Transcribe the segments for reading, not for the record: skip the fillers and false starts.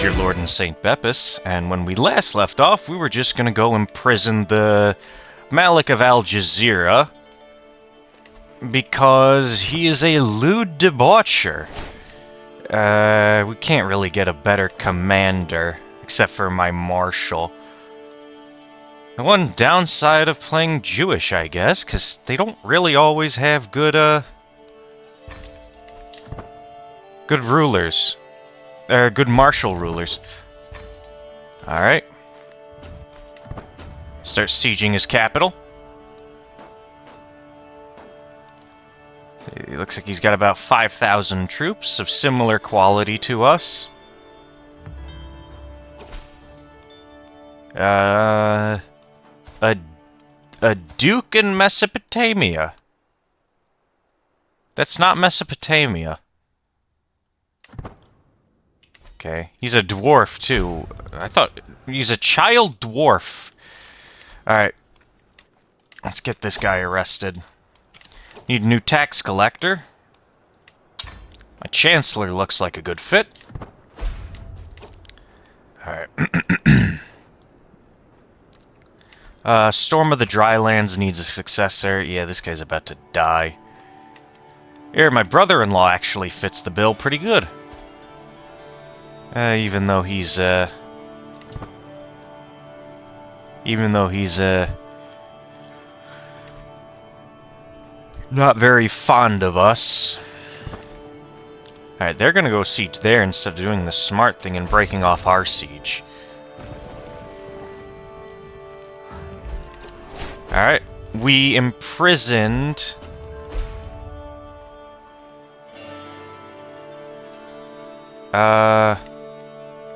your Lord and Saint Bepis, and when we last left off, we were just gonna go imprison the Malik of Al Jazeera because he is a lewd debaucher. We can't really get a better commander, except for my marshal. The one downside of playing Jewish, I guess, because they don't really always have good rulers. Good martial rulers. Alright. Start sieging his capital. It looks like he's got about 5,000 troops of similar quality to us. A duke in Mesopotamia. That's not Mesopotamia. Okay, he's a dwarf, too. I thought he's a child dwarf. Alright. Let's get this guy arrested. Need a new tax collector. My chancellor looks like a good fit. Alright. Storm of the Drylands needs a successor. Yeah, this guy's about to die. Here, my brother-in-law actually fits the bill pretty good. Even though he's not very fond of us. Alright, they're gonna go siege there instead of doing the smart thing and breaking off our siege. Alright, we imprisoned...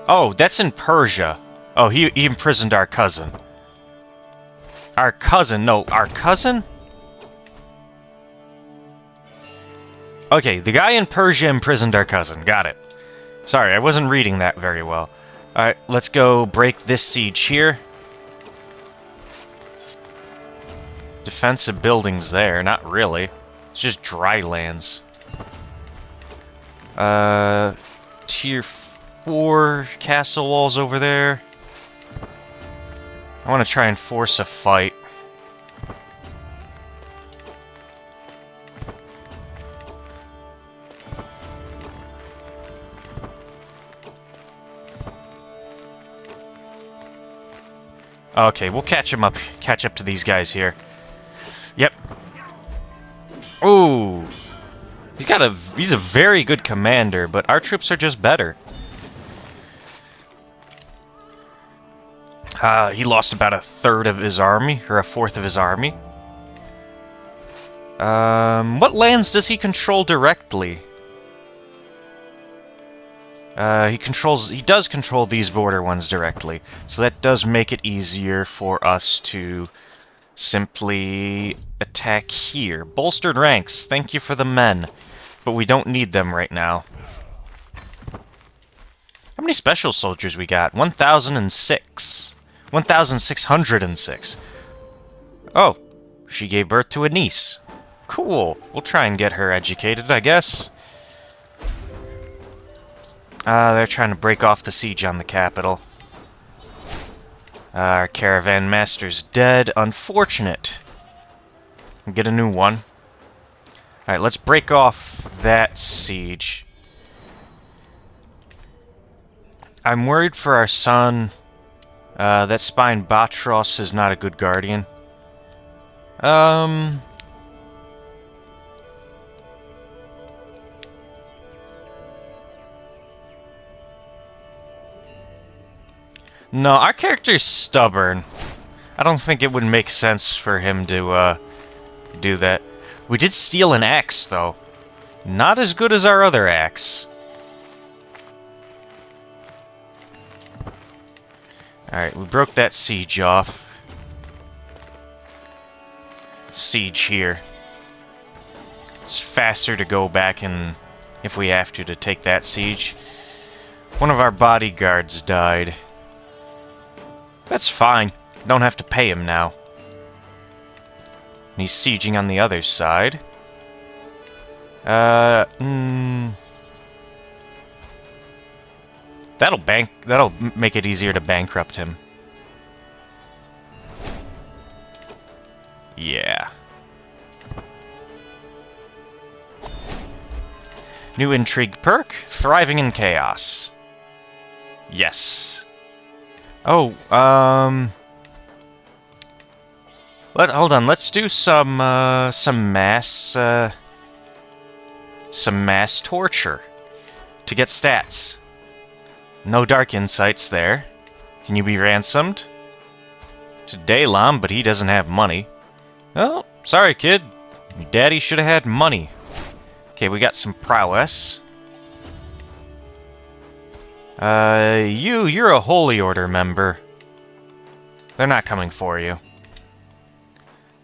Oh, that's in Persia. Oh, he imprisoned our cousin. Our cousin? No, our cousin? Okay, the guy in Persia imprisoned our cousin. Got it. Sorry, I wasn't reading that very well. Alright, let's go break this siege here. Defensive buildings there. Not really. It's just dry lands. Tier 4 castle walls over there. I want to try and force a fight. Okay, we'll catch up to these guys here. Yep. Ooh. He's a very good commander, but our troops are just better. He lost about a third of his army, or a fourth of his army. What lands does he control directly? He does control these border ones directly, so that does make it easier for us to simply attack here. Bolstered ranks, thank you for the men. But we don't need them right now. How many special soldiers we got? 1,006. 1,606. Oh, she gave birth to a niece. Cool. We'll try and get her educated, I guess. They're trying to break off the siege on the capital. Our caravan master's dead. Unfortunate. Get a new one. Alright, let's break off that siege. I'm worried for our son. That spine Batros is not a good guardian. No, our character's stubborn. I don't think it would make sense for him to, do that. We did steal an axe, though. Not as good as our other axe. Alright, we broke that siege off. Siege here. It's faster to go back and, if we have to take that siege. One of our bodyguards died. That's fine. Don't have to pay him now. He's sieging on the other side. That'll make it easier to bankrupt him. Yeah. New intrigue perk, thriving in chaos. Yes. Oh, hold on. Let's do some mass torture to get stats. No dark insights there. Can you be ransomed? To Daylom, but he doesn't have money. Oh, sorry, kid. Your daddy should have had money. Okay, we got some prowess. You're a Holy Order member. They're not coming for you.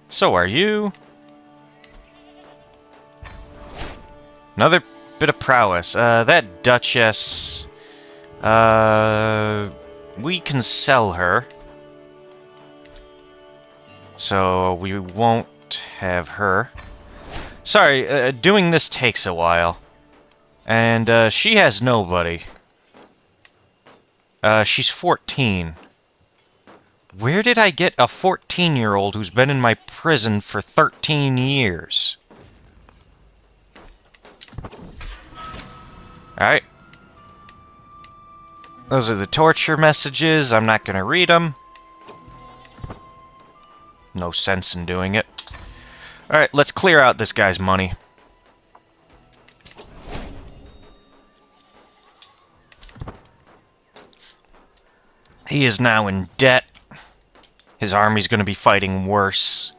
So are you. Another bit of prowess. That Duchess... we can sell her. So we won't have her. Sorry, doing this takes a while. And, she has nobody. She's 14. Where did I get a 14-year-old who's been in my prison for 13 years? Alright. Those are the torture messages. I'm not gonna read them. No sense in doing it. Alright, let's clear out this guy's money. He is now in debt. His army's gonna be fighting worse.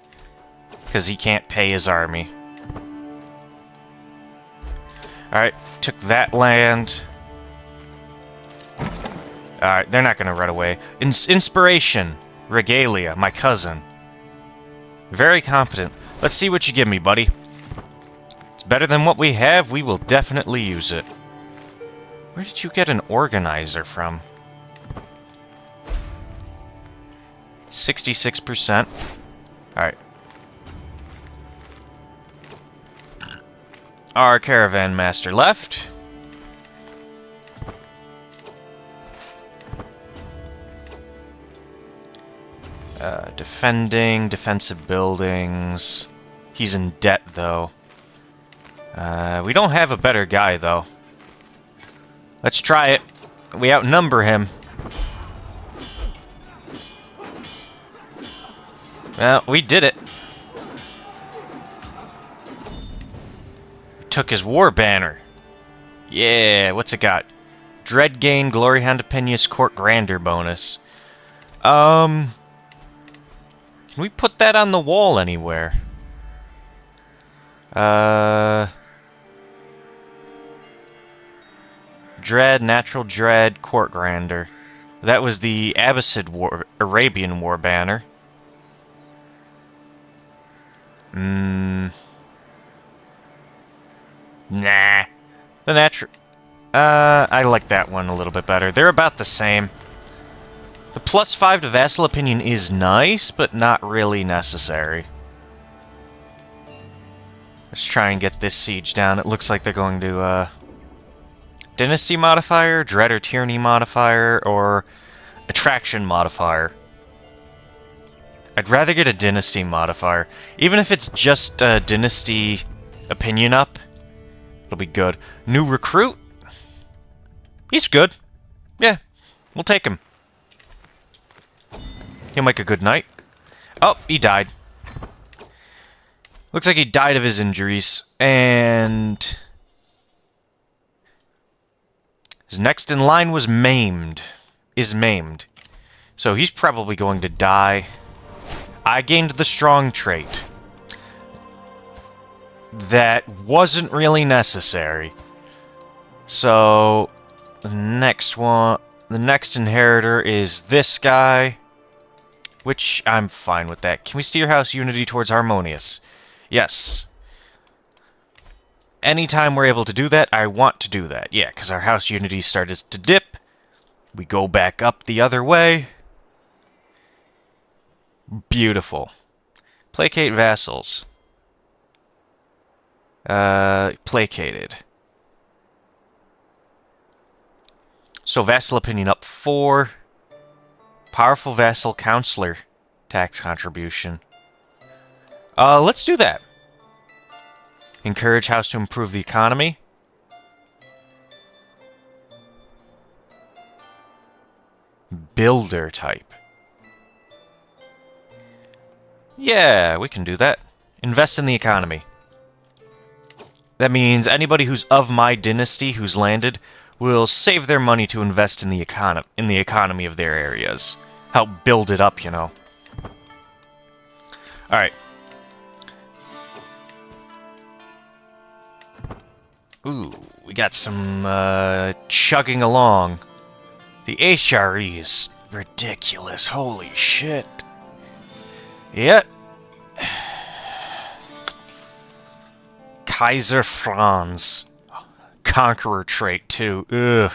Because he can't pay his army. Alright, took that land. Alright, they're not gonna run away. Inspiration. Regalia, my cousin. Very competent. Let's see what you give me, buddy. It's better than what we have. We will definitely use it. Where did you get an organizer from? 66%. Alright. Our caravan master left. Defending, defensive buildings. He's in debt, though. We don't have a better guy, though. Let's try it. We outnumber him. Well, we did it. We took his war banner. Yeah, what's it got? Dread gain, glory hound opinius, court grandeur bonus. Can we put that on the wall anywhere? Dread, natural dread, court grandeur. That was the Abbasid war, Arabian war banner. Nah. The natural... I like that one a little bit better. They're about the same. The +5 to vassal opinion is nice, but not really necessary. Let's try and get this siege down. It looks like they're going to, Dynasty modifier, Dread or Tyranny modifier, or Attraction modifier. I'd rather get a Dynasty modifier. Even if it's just a Dynasty opinion up, it'll be good. New recruit? He's good. Yeah, we'll take him. He'll make a good knight. Oh, he died. Looks like he died of his injuries. And his next in line was maimed. Is maimed. So he's probably going to die. I gained the strong trait. That wasn't really necessary. So the next one, the next inheritor is this guy. Which, I'm fine with that. Can we steer house unity towards harmonious? Yes. Anytime we're able to do that, I want to do that. Yeah, because our house unity started to dip. We go back up the other way. Beautiful. Placate vassals. Placated. So vassal opinion up 4. Powerful vassal counselor tax contribution. Let's do that. Encourage house to improve the economy. Builder type. Yeah, we can do that. Invest in the economy. That means anybody who's of my dynasty who's landed will save their money to invest in the economy of their areas. Help build it up, you know. Alright. Ooh, we got some chugging along. The HRE is ridiculous. Holy shit. Yep. Kaiser Franz. Conqueror trait, too. Ugh.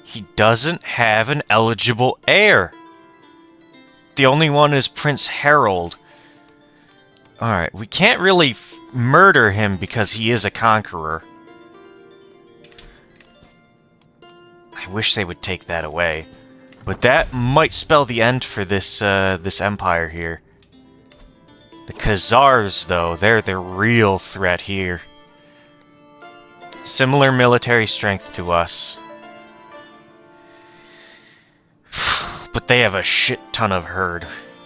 He doesn't have an eligible heir. The only one is Prince Harold. Alright, we can't really murder him because he is a conqueror. I wish they would take that away. But that might spell the end for this this empire here. The Khazars, though, they're the real threat here. Similar military strength to us. But they have a shit ton of herd,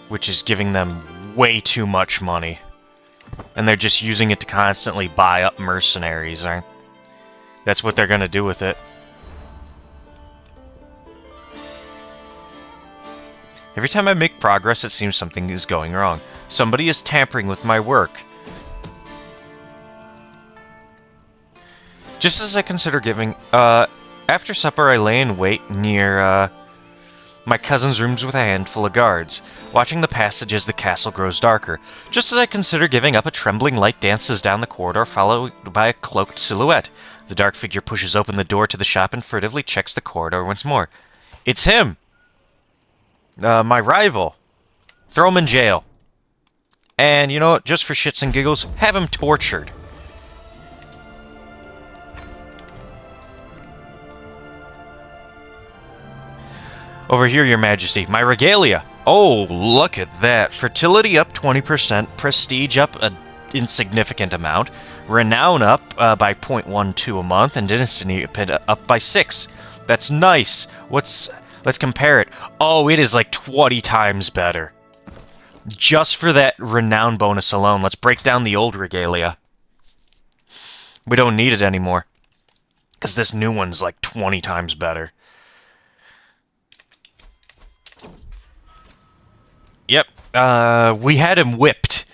which is giving them way too much money. And they're just using it to constantly buy up mercenaries, right? That's what they're gonna do with it. Every time I make progress, it seems something is going wrong. Somebody is tampering with my work. Just as I consider giving... after supper, I lay in wait near, my cousin's rooms with a handful of guards, watching the passage as the castle grows darker. Just as I consider giving up, a trembling light dances down the corridor, followed by a cloaked silhouette. The dark figure pushes open the door to the shop and furtively checks the corridor once more. It's him! My rival. Throw him in jail. And, you know what, just for shits and giggles, have him tortured. Over here, Your Majesty. My regalia. Oh, look at that. Fertility up 20%, prestige up an insignificant amount, renown up by 0.12 a month, and dynasty up by 6. That's nice. Let's compare it. Oh, it is like 20 times better. Just for that renown bonus alone. Let's break down the old regalia. We don't need it anymore. Because this new one's like 20 times better. Yep. We had him whipped.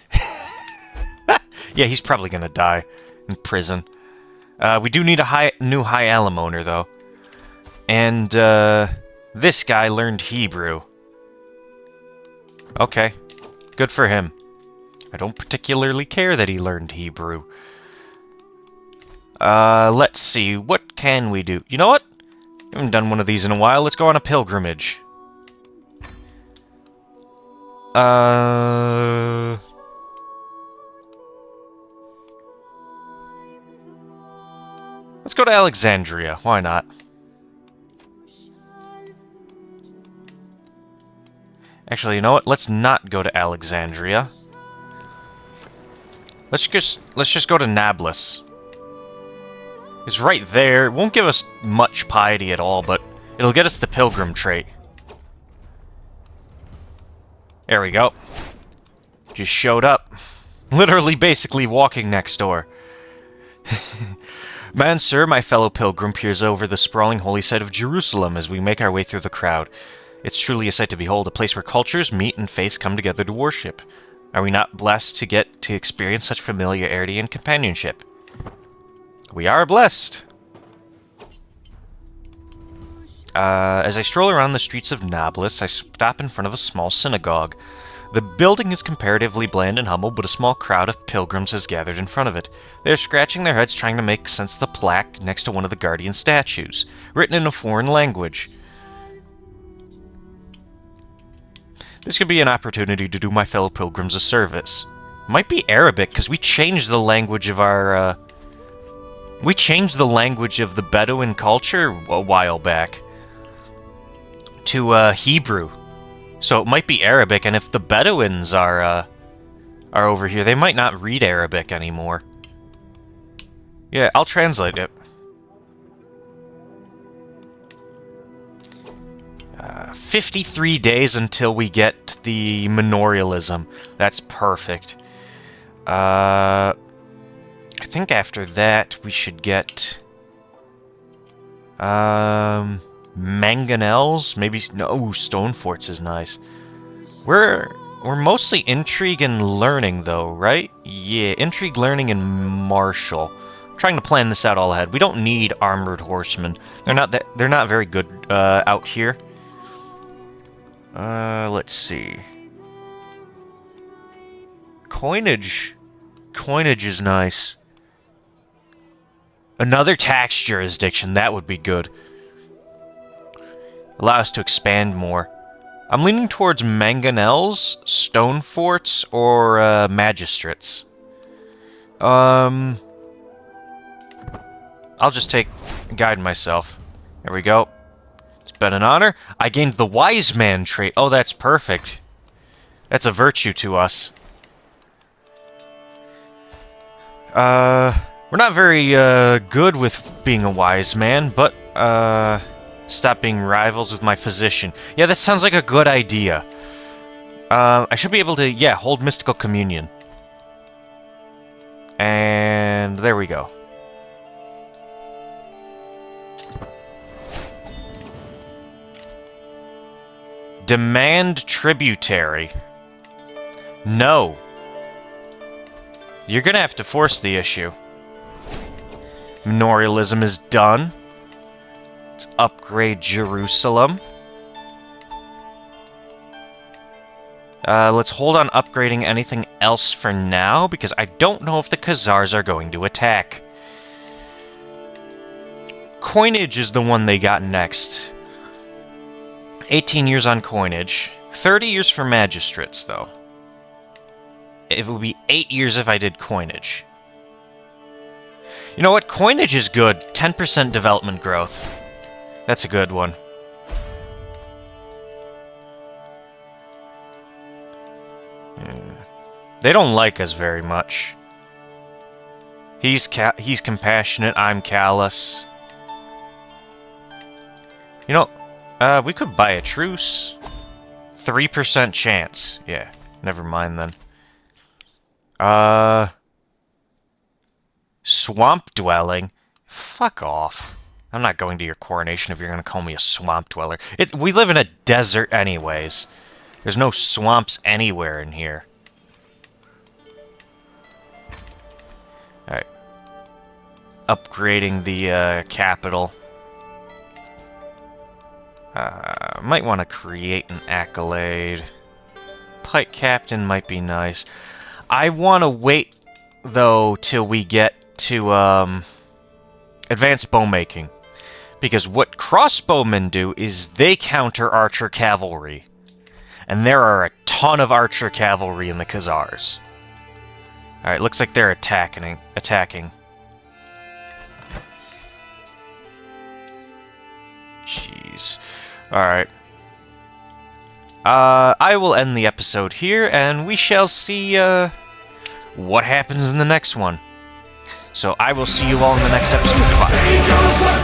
Yeah, he's probably gonna die in prison. We do need a new high alimony, though. And, this guy learned Hebrew. Okay. Good for him. I don't particularly care that he learned Hebrew. Let's see. What can we do? You know what? I haven't done one of these in a while. Let's go on a pilgrimage. Let's go to Alexandria. Why not? Actually, you know what? Let's not go to Alexandria. Let's just go to Nablus. It's right there. It won't give us much piety at all, but it'll get us the pilgrim trait. There we go. Just showed up. Literally, basically walking next door. Man, sir, my fellow pilgrim peers over the sprawling holy site of Jerusalem as we make our way through the crowd. It's truly a sight to behold, a place where cultures meet and faiths come together to worship. Are we not blessed to get to experience such familiarity and companionship? We are blessed. As I stroll around the streets of Nablus, I stop in front of a small synagogue. The building is comparatively bland and humble, but a small crowd of pilgrims has gathered in front of it. They are scratching their heads trying to make sense of the plaque next to one of the guardian statues, written in a foreign language. This could be an opportunity to do my fellow pilgrims a service. Might be Arabic, because we changed the language of our We changed the language of the Bedouin culture a while back to Hebrew. So it might be Arabic, and if the Bedouins are over here, they might not read Arabic anymore. Yeah, I'll translate it. 53 days until we get the memorialism. That's perfect. I think after that we should get mangonels. Maybe no. Stone forts is nice. We're mostly intrigue and learning though, right? Yeah, intrigue, learning, and martial. I'm trying to plan this out all ahead. We don't need armored horsemen. They're not very good out here. Let's see. Coinage. Coinage is nice. Another tax jurisdiction, that would be good. Allow us to expand more. I'm leaning towards mangonels, stone forts, or magistrates. I'll just guide myself. There we go. It's been an honor. I gained the wise man trait. Oh, that's perfect. That's a virtue to us. We're not very good with being a wise man, but stop being rivals with my physician. Yeah, that sounds like a good idea. I should be able to, yeah, hold mystical communion. And there we go. Demand tributary. No. You're gonna have to force the issue. Memorialism is done. Let's upgrade Jerusalem. Let's hold on upgrading anything else for now, because I don't know if the Khazars are going to attack. Coinage is the one they got next. 18 years on coinage. 30 years for magistrates, though. It would be 8 years if I did coinage. You know what? Coinage is good. 10% development growth. That's a good one. They don't like us very much. He's compassionate, I'm callous. You know, we could buy a truce. 3% chance. Yeah, never mind then. Swamp dwelling? Fuck off. I'm not going to your coronation if you're going to call me a swamp dweller. We live in a desert anyways. There's no swamps anywhere in here. Alright. Upgrading the capital. Might want to create an accolade. Pike captain might be nice. I want to wait, though, till we get to advanced bowmaking. Because what crossbowmen do is they counter archer cavalry. And there are a ton of archer cavalry in the Khazars. Alright, looks like they're attacking. Jeez. Alright. I will end the episode here, and we shall see, what happens in the next one. So I will see you all in the next episode. Goodbye.